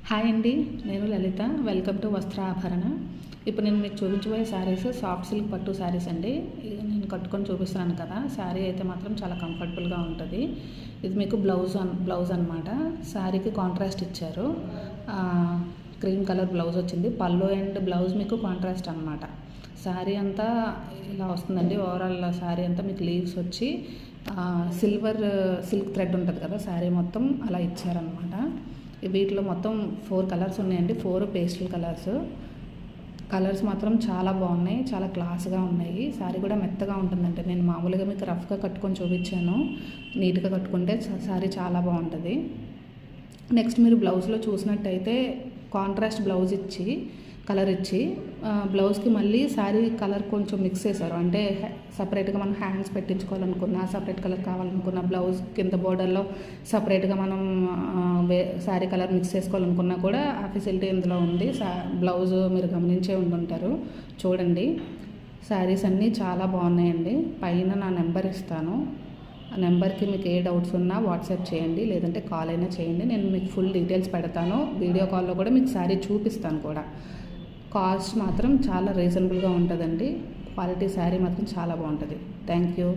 Hi అండి, నేను లలిత. Welcome to వస్త్రాభరణ. ఇప్పుడు నేను మీకు చూపించబోయే శారీస్ సాఫ్ట్ సిల్క్ పట్టు శారీస్ అండి. నేను కట్టుకొని చూపిస్తున్నాను కదా, శారీ అయితే మాత్రం చాలా కంఫర్టబుల్గా ఉంటుంది. ఇది మీకు బ్లౌజ్ అనమాట. శారీకి కాంట్రాస్ట్ ఇచ్చారు. క్రీమ్ కలర్ బ్లౌజ్ వచ్చింది. పళ్ళు అండ్ బ్లౌజ్ మీకు కాంట్రాస్ట్ అనమాట. శారీ అంతా ఇలా వస్తుందండి. ఓవరాల్ శారీ అంతా మీకు లీవ్స్ వచ్చి సిల్వర్ సిల్క్ థ్రెడ్ ఉంటుంది కదా, శారీ మొత్తం అలా ఇచ్చారనమాట. వీటిలో మొత్తం 4 కలర్స్ ఉన్నాయండి. 4 పేస్టల్ కలర్స్ మాత్రం చాలా బాగున్నాయి, చాలా క్లాస్గా ఉన్నాయి. శారీ కూడా మెత్తగా ఉంటుందంటే నేను మామూలుగా మీకు రఫ్గా కట్టుకొని చూపించాను. నీట్గా కట్టుకుంటే శారీ చాలా బాగుంటుంది. నెక్స్ట్ మీరు బ్లౌజ్లో చూసినట్టయితే కాంట్రాస్ట్ బ్లౌజ్ ఇచ్చి కలర్ ఇచ్చి బ్లౌజ్కి మళ్ళీ శారీ కలర్ కొంచెం మిక్స్ చేశారు. అంటే సపరేట్గా మనం హ్యాండ్స్ పెట్టించుకోవాలనుకున్నా, సపరేట్ కలర్ కావాలనుకున్నా, బ్లౌజ్ కింద బోర్డర్లో సపరేట్గా మనం శారీ కలర్ మిక్స్ చేసుకోవాలనుకున్నా కూడా ఆ ఫెసిలిటీ ఇందులో ఉంది. బ్లౌజ్ మీరు గమనించే ఉంటుంటారు. చూడండి, శారీస్ అన్నీ చాలా బాగున్నాయండి. పైన నా నెంబర్ ఇస్తాను. ఆ నెంబర్కి మీకు ఏ డౌట్స్ ఉన్నా వాట్సాప్ చేయండి, లేదంటే కాల్ అయినా చేయండి. నేను మీకు ఫుల్ డీటెయిల్స్ పెడతాను. వీడియో కాల్లో కూడా మీకు శారీ చూపిస్తాను కూడా. కాస్ట్ మాత్రం చాలా రీజనబుల్గా ఉంటుందండి. క్వాలిటీ శారీ మాత్రం చాలా బాగుంటుంది. Thank you.